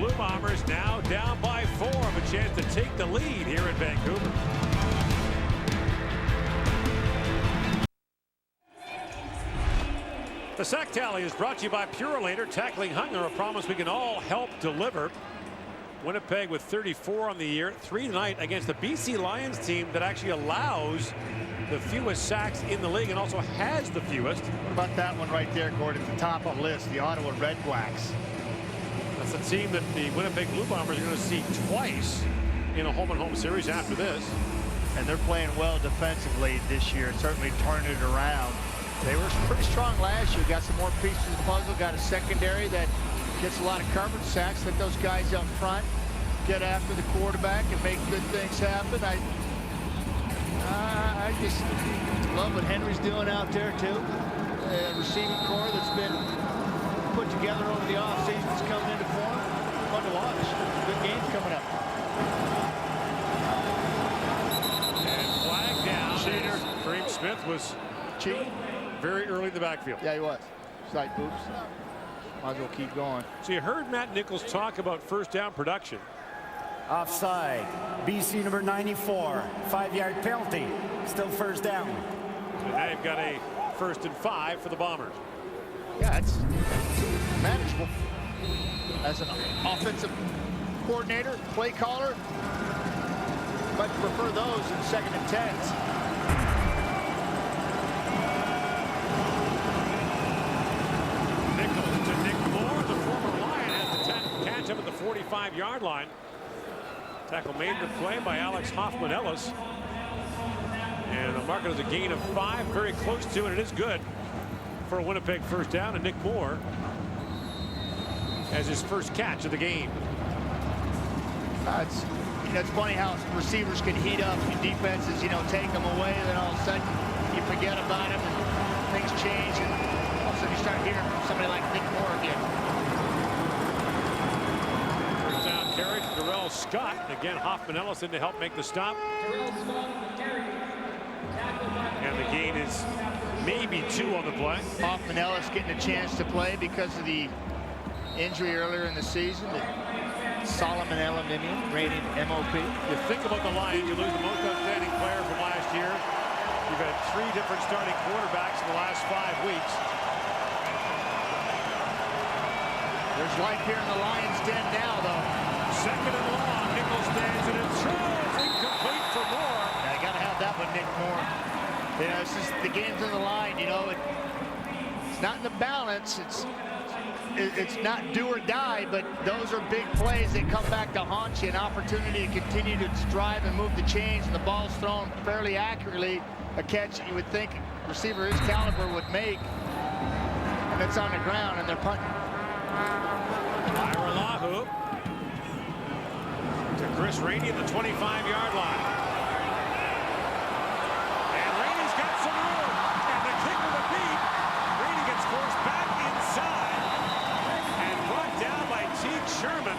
Blue Bombers now down by 4, have a chance to take the lead here in Vancouver. The sack tally is brought to you by Purolator, tackling hunger, a promise we can all help deliver. Winnipeg with 34 on the year, 3 tonight against the BC Lions team that actually allows the fewest sacks in the league and also has the fewest. What about that one right there, Gordon, at the top of the list, the Ottawa Redblacks? That's a team that the Winnipeg Blue Bombers are going to see twice in a home-and-home series after this. And they're playing well defensively this year, certainly turning it around. They were pretty strong last year, got some more pieces of the puzzle, got a secondary that gets a lot of coverage sacks. Let those guys up front get after the quarterback and make good things happen. I just love what Henry's doing out there too. A receiving core that's been put together over the offseason is coming into form. Fun to watch. Good games coming up. And flag down. Cheater. Kareem Smith was cheating very early in the backfield. Yeah, he was. Slight boops. Might as well keep going. So you heard Matt Nichols talk about first down production. Offside. BC number 94. 5-yard penalty. Still first down. And they've got a 1st and 5 for the Bombers. Yeah, it's manageable. As an offensive coordinator, play caller, but prefer those in 2nd and 10s. Nichols to Nick Moore, the former Lion, has the catch up at the 45-yard line. Tackle made the play by Alex Hoffman-Ellis. And the market is a gain of 5, very close to it. It is good for a Winnipeg first down, and Nick Moore has his first catch of the game. It's funny how receivers can heat up and defenses, take them away, and then all of a sudden you forget about them and things change, and all of a sudden you start hearing from somebody like Nick Moore again. First down carry to Darrell Scott. Again, Hoffman-Ellis in to help make the stop. And the gain is maybe 2 on the play. Hoffman-Ellis getting a chance to play because of the injury earlier in the season. Solomon Eliminian, rated MOP. You think about the Lions, you lose the most outstanding player from last year. You've had 3 different starting quarterbacks in the last 5 weeks. There's life here in the Lions' den now, though. 2nd and long. Nichols stands and it throws incomplete for Moore. Yeah, you got to have that one, Nick Moore. It's just the game's on the line. It's not in the balance. It's not do or die, but those are big plays that come back to haunt you. An opportunity to continue to drive and move the chains, and the ball's thrown fairly accurately. A catch you would think a receiver his caliber would make, and it's on the ground, and they're punting. Ira Lahu to Chris Rainey at the 25-yard line. And Rainey's got some room, and the kick with a beat. Rainey gets forced back inside and brought down by Teague Sherman.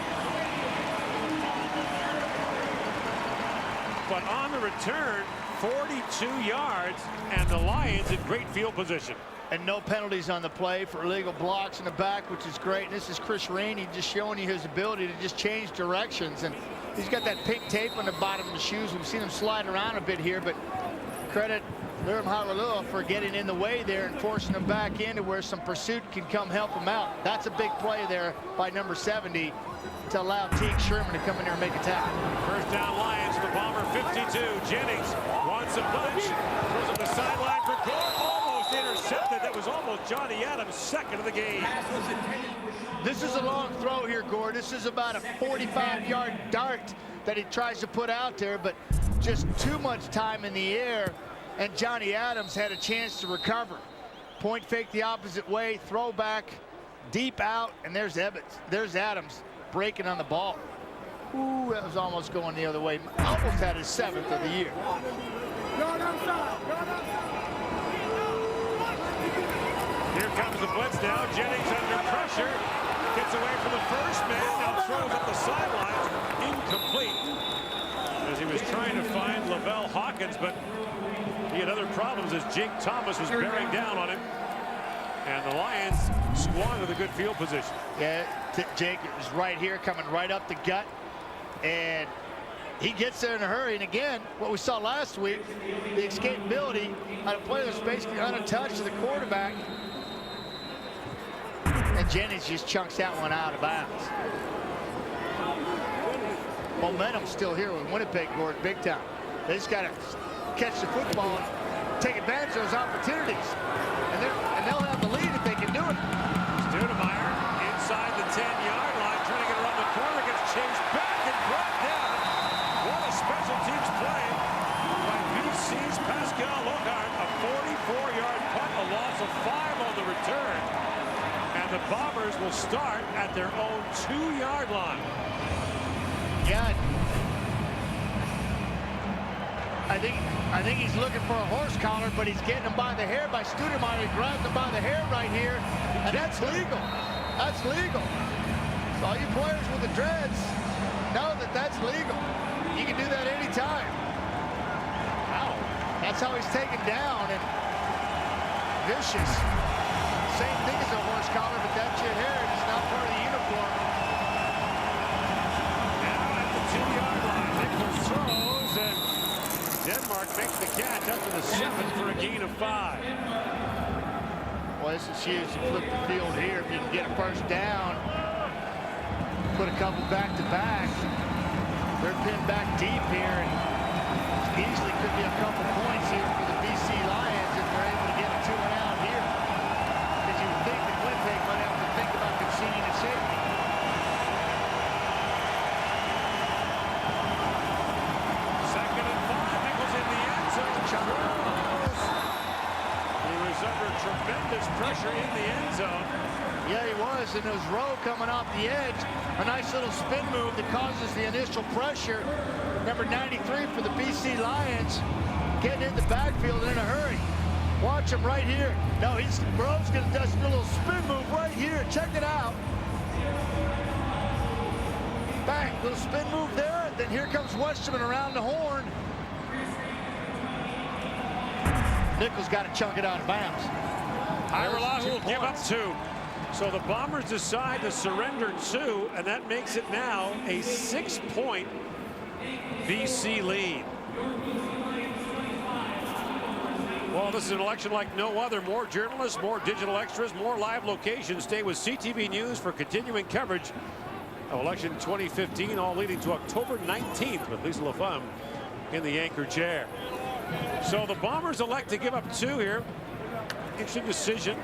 But on the return, 42 yards, and the Lions in great field position. And no penalties on the play for illegal blocks in the back, which is great. And this is Chris Rainey just showing you his ability to just change directions. And he's got that pink tape on the bottom of the shoes. We've seen him slide around a bit here, but credit Lirim Hau'olua for getting in the way there and forcing him back into where some pursuit can come help him out. That's a big play there by number 70 to allow Teague Sherman to come in there and make a tackle. First down Lions, the Bomber 52. Jennings wants a punch, throws up the sideline for goal. Almost intercepted. That was almost Johnny Adams' 2nd of the game. This is a long throw here, Gord. This is about a 45-yard dart that he tries to put out there, but just too much time in the air, and Johnny Adams had a chance to recover. Point fake the opposite way, throw back, deep out, and there's Evans. There's Adams breaking on the ball. Ooh, that was almost going the other way. Almost had his 7th of the year. Here comes the blitz now. Jennings under pressure. Gets away from the first man. Now throws up the sidelines. Incomplete. As he was trying to find Lavelle Hawkins, but he had other problems as Jake Thomas was bearing down on him. And the Lions squander the good field position. Yeah, Jake is right here, coming right up the gut. And he gets there in a hurry. And again, what we saw last week, the escapability on a play that's basically untouched to the quarterback. And Jennings just chunks that one out of bounds. Momentum still here with Winnipeg, Gord, big time. They just got to catch the football and take advantage of those opportunities. And they'll have the lead if they can do it. Stoudemire inside the 10-yard line, trying to get around the corner, gets chased back and brought down. What a special teams play by BC's Pascal Lockhart. A 44-yard punt, a loss of 5 on the return. And the Bombers will start at their own 2-yard line. Yeah. I think he's looking for a horse collar, but he's getting him by the hair by Stoudemire. He grabs him by the hair right here, and that's legal. That's legal. So all you players with the dreads know that that's legal. You can do that anytime. Wow. That's how he's taken down, and vicious. Same thing as a horse collar, but that's your hair. It's not part of the uniform. Now at the 2-yard line, Nichols throws, and Denmark makes the catch up to the 7 for a gain of 5. Well, this is huge to flip the field here. If you can get a first down, put a couple back-to-back. They're pinned back deep here, and easily could be a couple points here for the BC Lions if they're able to get a 2-and-out here. Because you would think that Winnipeg might have to think about conceding a safety. Second and 5, Nichols in the end zone. He was under tremendous pressure in the end zone. Yeah, he was, and it was Rowe coming off the edge. A nice little spin move that causes the initial pressure. Number 93 for the BC Lions, getting in the backfield in a hurry. Watch him right here. No, Rowe's going to do a little spin move right here. Check it out. Bang, little spin move there. Then here comes Westerman around the horn. Nichols got to chunk it out of bounds. Ireland will give up 2. So the Bombers decide to surrender 2, and that makes it now a 6-point BC lead. Well, this is an election like no other. More journalists, more digital extras, more live locations. Stay with CTV News for continuing coverage of election 2015, all leading to October 19th with Lisa LaFemme in the anchor chair. So the Bombers elect to give up 2 here. Interesting decision.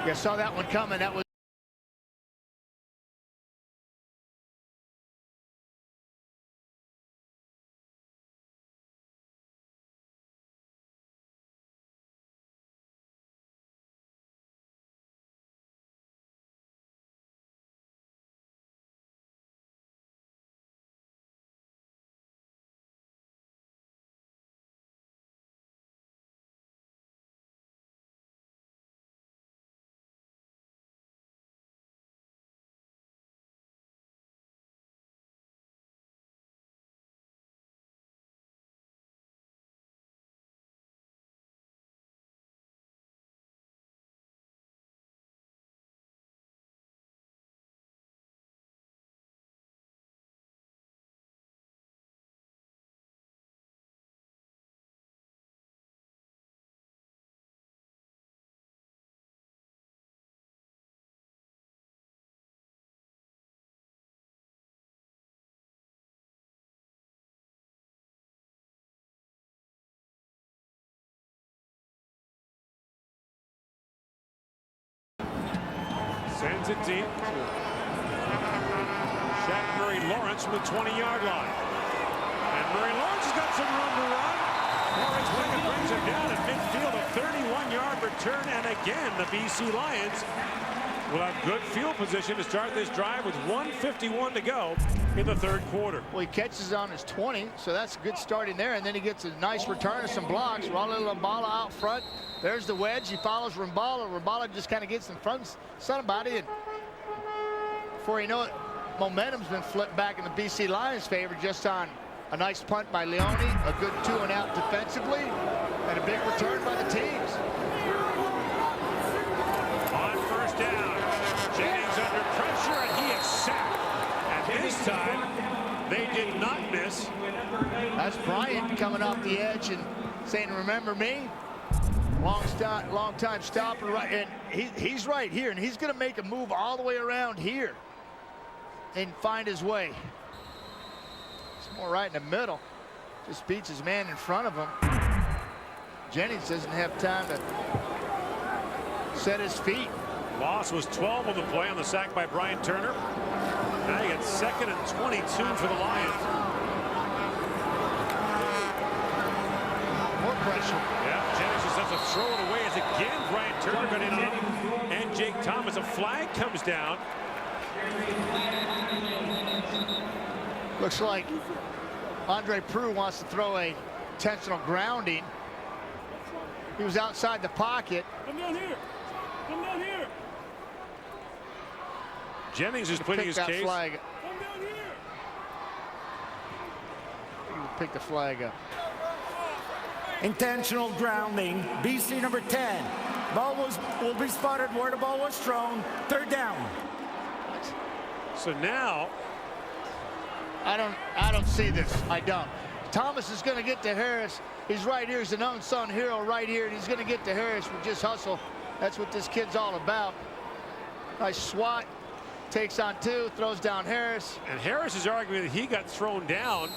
Yeah, saw that one coming. That was Sends it deep. Shaq Murray-Lawrence from the 20-yard line. And Murray-Lawrence has got some room to run. Lawrence brings him down at midfield. A 31-yard return. And again, the BC Lions will have good field position to start this drive with 1:51 to go in the 3rd quarter. Well, he catches on his 20, so that's a good start in there. And then he gets a nice return and some blocks. Rolly Rambala out front. There's the wedge. He follows Rambala. Rambala just kind of gets in front of somebody. And before you know it, momentum's been flipped back in the BC Lions' favor just on a nice punt by Leone, a good 2-and-out defensively, and a big return by the teams. On this time, they did not miss. That's Bryant coming off the edge and saying, remember me? Long time stopper, right, and he's right here, and he's going to make a move all the way around here and find his way. It's more right in the middle. Just beats his man in front of him. Jennings doesn't have time to set his feet. Loss was 12 on the play on the sack by Brian Turner. Now you get 2nd and 22 for the Lions. More pressure. Yeah, Jennings just has to throw it away as again Brian Turner got in on him. And Jake Thomas. A flag comes down. Looks like Andre Proulx wants to throw a intentional grounding. He was outside the pocket. Come down here. Come down here. Jennings is pleading his case. Flag. Come down here. He would pick the flag up. Intentional grounding. BC number 10. Ball will be spotted where the ball was thrown. 3rd down. So now I don't see this. I don't. Thomas is going to get to Harris. He's right here. He's an unsung hero right here, and he's going to get to Harris with just hustle. That's what this kid's all about. Nice swat. Takes on 2, throws down Harris. And Harris is arguing that he got thrown down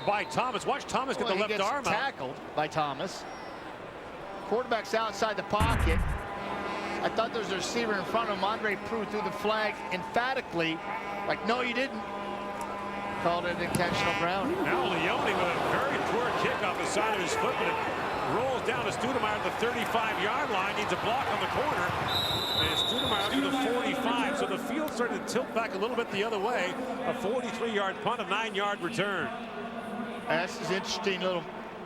by Thomas. Watch Thomas get the left arm out. Tackled by Thomas. Quarterback's outside the pocket. I thought there was a receiver in front of him. Andre Proulx threw the flag emphatically. Like, no, you didn't. Called it intentional grounding. Now Leone with a very poor kick off the side of his foot, but it rolls down to Studemeyer at the 35-yard line. Needs a block on the corner. And Studemeyer up to the 45. So the field started to tilt back a little bit the other way. A 43-yard punt, a 9-yard return. This is an interesting little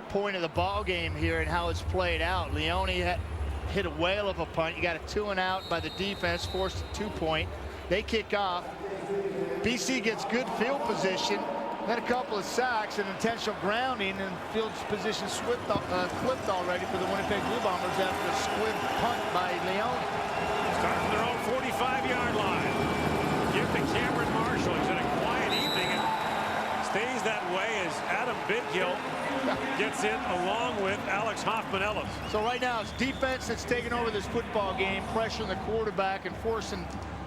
point of the ball game here and how it's played out. Leone hit a whale of a punt. You got a 2-and-out by the defense, forced a 2-point. They kick off. BC gets good field position, then a couple of sacks and intentional grounding, and field position flipped already for the Winnipeg Blue Bombers after a squib punt by Leone. Start from their own 45-yard line. Give to Cameron Marshall. He's had a quiet evening and stays that way as Adam Bighill gets in along with Alex Hoffman-Ellis. So right now it's defense that's taking over this football game, pressuring the quarterback and forcing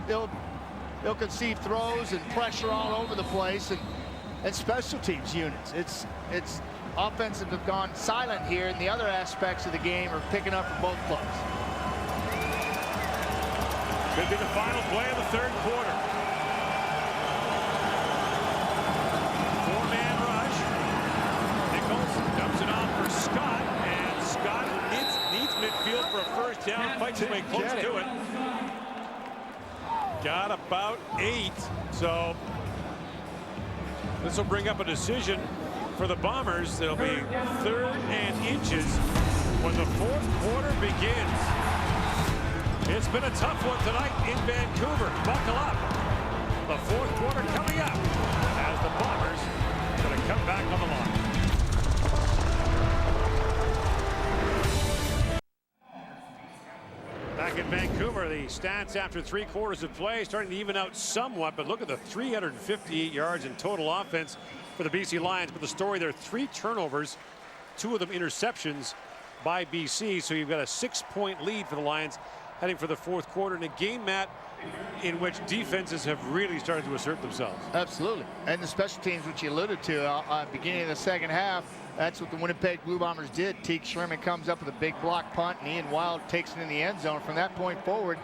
ill-conceived throws and pressure all over the place, and special teams units. It's offensive have gone silent here, and the other aspects of the game are picking up from both clubs. Could be the final play of the 3rd quarter. 4-man rush. Nichols dumps it off for Scott, and Scott needs midfield for a first down. Fights his way close to it. Got about 8. So this will bring up a decision for the Bombers. It'll be 3rd and inches when the 4th quarter begins. It's been a tough one tonight in Vancouver. Buckle up. The 4th quarter coming up as the Bombers are going to come back on the line. Back in Vancouver, the stats after 3 quarters of play starting to even out somewhat, but look at the 358 yards in total offense for the BC Lions. But the story there, 3 turnovers, 2 of them interceptions by BC. So you've got a 6-point lead for the Lions heading for the 4th quarter in a game, Matt, in which defenses have really started to assert themselves. Absolutely. And the special teams, which you alluded to, beginning of the 2nd half, that's what the Winnipeg Blue Bombers did. Teague Sherman comes up with a big block punt, and Ian Wild takes it in the end zone. From that point forward,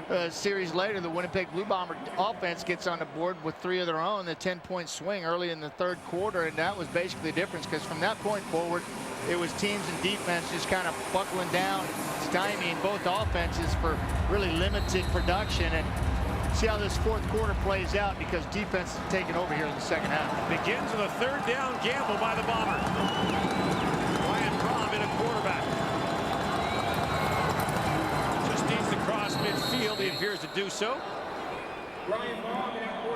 a series later, the Winnipeg Blue Bomber offense gets on the board with 3 of their own, the 10-point swing early in the 3rd quarter, and that was basically the difference, because from that point forward, it was teams and defense just kind of buckling down, stymieing both offenses for really limited production. And see how this 4th quarter plays out, because defense is taking over here in the 2nd half. Begins with a 3rd down gamble by the Bombers. Ryan Brom in a quarterback. Just needs to cross midfield. He appears to do so.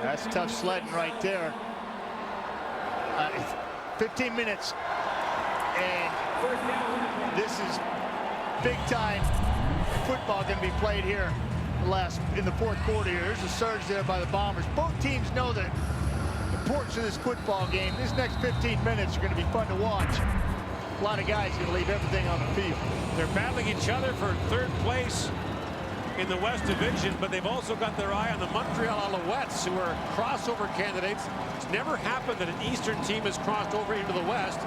That's tough sledding right there. 15 minutes. And this is big time football going to be played here in the fourth quarter here. There's a surge there by the Bombers. Both teams know the importance of this football game. These next 15 minutes are going to be fun to watch. A lot of guys going to leave everything on the field. They're battling each other for third place in the West Division, but they've also got their eye on the Montreal Alouettes, who are crossover candidates. It's never happened that an Eastern team has crossed over into the West.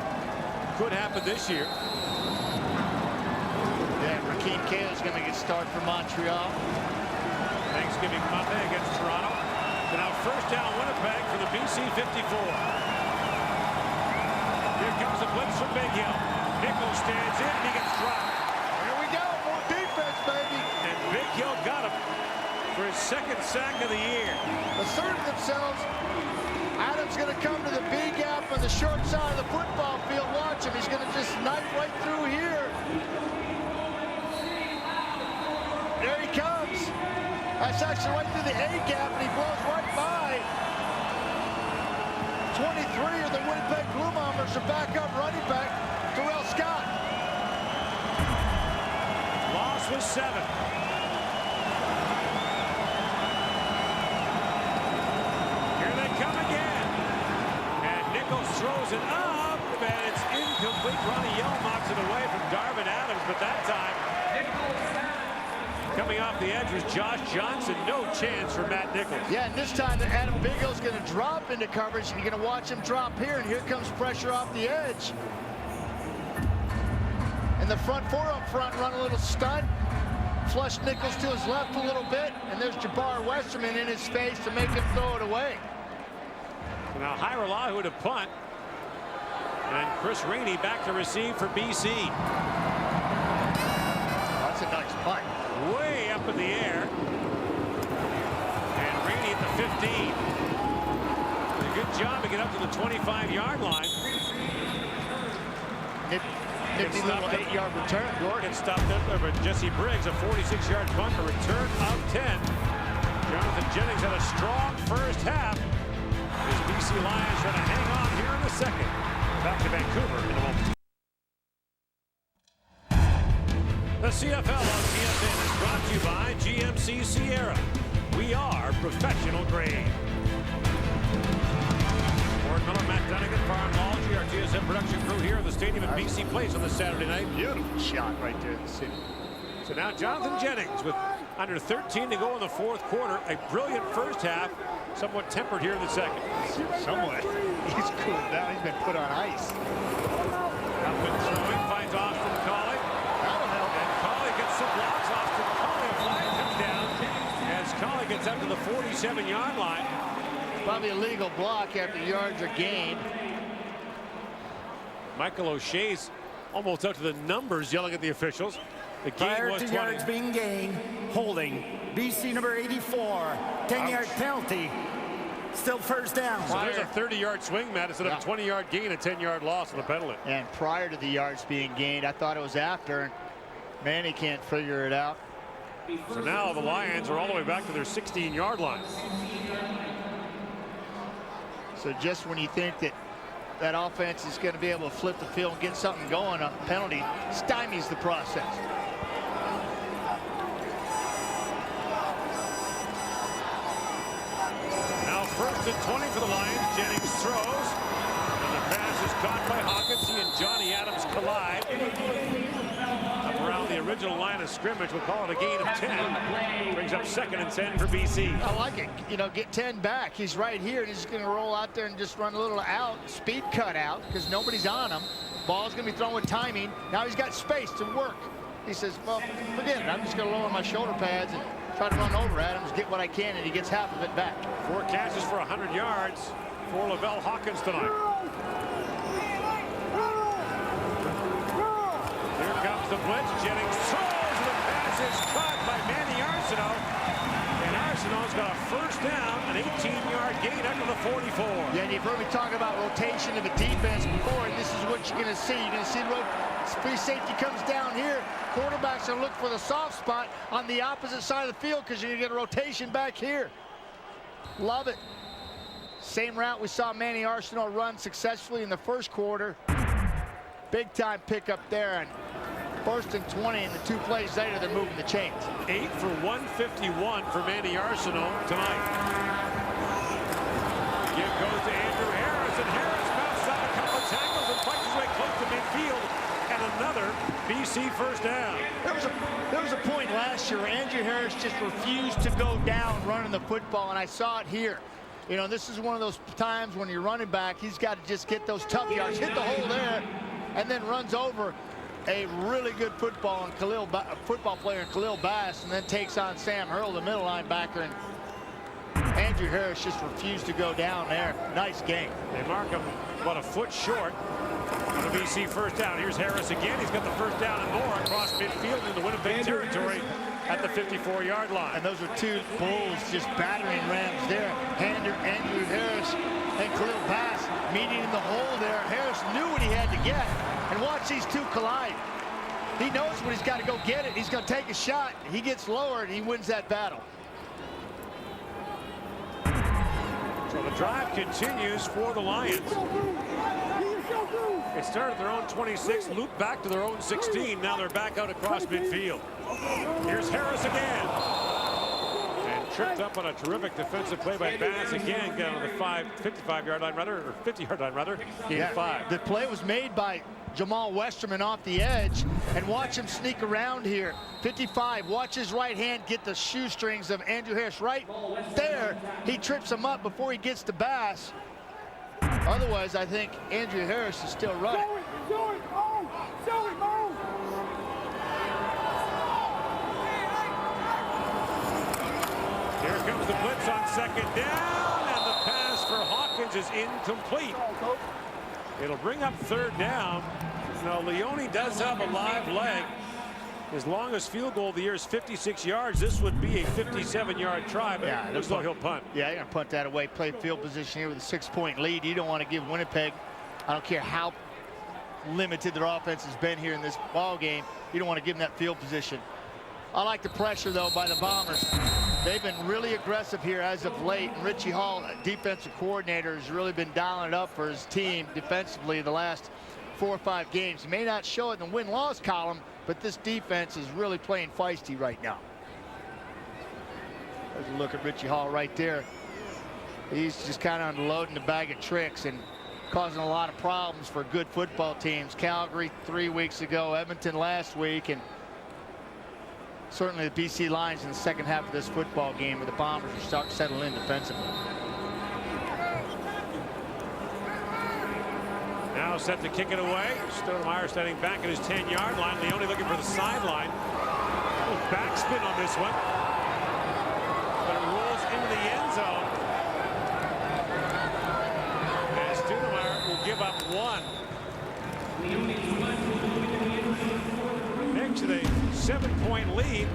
Could happen this year. Yeah, Rakeem Kale's going to get started for Montreal. Thanksgiving Monday against Toronto. So now first down Winnipeg for the BC 54. Here comes the blitz from Big Hill. Nichols stands in, he gets dropped. Here we go, more defense, baby. And Big Hill got him for his second sack of the year. Asserting themselves. Adams going to come to the B gap on the short side of the football field. Watch him, he's going to just knife right through here. There he comes. That's actually right through the A gap, and he blows right by. 23 of the Winnipeg Blue Bombers are back up running back. Terrell Scott. Loss was 7. Here they come again. And Nichols throws it up, and it's incomplete. Ronnie Yell knocks it away from Darvin Adams, but that time coming off the edge was Josh Johnson. No chance for Matt Nichols. Yeah, and this time Adam Bigill's going to drop into coverage. You're going to watch him drop here, and here comes pressure off the edge. And the front four up front run a little stunt. Flush Nichols to his left a little bit, and there's Jabbar Westerman in his face to make him throw it away. So now Hyralahu to punt. And Chris Rainey back to receive for BC. That's a nice punt. Way up in the air. And Rainey at the 15. Did a good job to get up to the 25-yard line. Nifty little 8-yard return. Gordon stopped there, but Jesse Briggs, a 46-yard punt, a return of 10. Jonathan Jennings had a strong first half. His BC Lions trying to hang on here in the second. Back to Vancouver in a moment. The CFL on TSN is brought to you by GMC Sierra. We are professional grade. Warren Miller, Matt Dunnigan, Farm Lology, our TSN production crew here at the stadium in BC Place on this Saturday night. Beautiful shot right there in the city. So now Jonathan Jennings with under 13 to go in the fourth quarter. A brilliant first half, somewhat tempered here in the second. Somewhat. He's cooled down. He's been put on ice. Outman throwing, finds Austin Collie. That'll help. And Collie gets some blocks. Austin Collie, a flag comes down as Collie gets up to the 47-yard line. Probably a legal block after yards are gained. Michael O'Shea's almost out to the numbers yelling at the officials. The gain was 20. Yards being gained, holding. BC number 84, 10-yard penalty. Still first down. So there's a 30-yard swing, Matt, instead of a 20-yard gain, a 10-yard loss on the penalty. And prior to the yards being gained, I thought it was after. And Manny can't figure it out. So now the Lions are all the way back to their 16-yard line. So just when you think that that offense is going to be able to flip the field and get something going, a penalty stymies the process. Now first and 20 for the Lions. Jennings throws. And the pass is caught by Hawkins. He and Johnny Adams collide. Up around the original line of scrimmage. We'll call it a gain of 10. Brings up 2nd and 10 for BC. I like it. You know, get 10 back. He's right here. And he's going to roll out there and just run a little out. Speed cut out because nobody's on him. Ball's going to be thrown with timing. Now he's got space to work. He says, well, forget it. I'm just going to lower my shoulder pads and try to run over Adams, get what I can, and he gets half of it back. 4 catches for 100 yards for Lavelle Hawkins tonight. Here comes the blitz. Jennings throws, and the pass is caught by Manny Arsenault. And Arsenault's got a first down, an 18-yard gain up to the 44. Yeah, and you've heard me talk about rotation of the defense before, and this is what you're going to see. You're going to see the free safety comes down here. Quarterbacks are looking for the soft spot on the opposite side of the field because you're going to get a rotation back here. Love it. Same route we saw Manny Arsenault run successfully in the first quarter. Big time pickup there, and 1st and 20, and the 2 plays later, they're moving the chains. 8 for 151 for Manny Arsenault tonight. Give goes to Andrew Harris, and Harris bounces out a couple of tackles and fights his way close to midfield, and another BC first down. There was a point last year where Andrew Harris just refused to go down running the football, and I saw it here. You know, this is one of those times when you're running back, he's got to just get those tough yards, hit the hole there, and then runs over a really good football player in Khalil Bass, and then takes on Sam Hurl, the middle linebacker, and Andrew Harris just refused to go down there. Nice game. They mark him about a foot short on the BC first down. Here's Harris again. He's got the first down and more across midfield in the Winnipeg territory at the 54-yard line. And those are 2 Bulls just battering rams there. Andrew Harris and Khalil Bass meeting in the hole there. Harris knew what he had to get. And watch these 2 collide. He knows when he's got to go get it. He's going to take a shot. He gets lower and he wins that battle. So the drive continues for the Lions. It started at their own 26, looped back to their own 16. Now they're back out across midfield. Here's Harris again. And tripped up on a terrific defensive play by Bass again, down to the 55-yard line rather, or 50-yard line rather. Yeah, 5. the play was made by Jamal Westerman off the edge, and watch him sneak around here. 55, watch his right hand get the shoestrings of Andrew Harris right there. He trips him up before he gets to Bass. Otherwise, I think Andrew Harris is still running. Here comes the blitz on 2nd down, and the pass for Hawkins is incomplete. It'll bring up 3rd down. Now, Leone does have a live leg. His longest field goal of the year is 56 yards. This would be a 57-yard try, but Yeah, looks like he'll punt. Yeah, you're going to punt that away. Play field position here with a 6-point lead. You don't want to give Winnipeg, I don't care how limited their offense has been here in this ball game, you don't want to give them that field position. I like the pressure, though, by the Bombers. They've been really aggressive here as of late. And Richie Hall, defensive coordinator, has really been dialing it up for his team defensively the last 4 or 5 games. He may not show it in the win-loss column, but this defense is really playing feisty right now. There's a look at Richie Hall right there. He's just kind of unloading the bag of tricks and causing a lot of problems for good football teams. Calgary 3 weeks ago, Edmonton last week, and certainly the BC Lions in the second half of this football game, where the Bombers are starting to settle in defensively. Now set to kick it away. Stoudemire standing back at his 10-yard line. Leone looking for the sideline. Backspin on this one. But it rolls into the end zone. As Stoudemire will give up 1. Next to the 7-point lead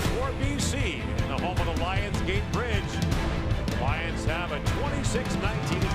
for BC in the home of the Lions Gate Bridge.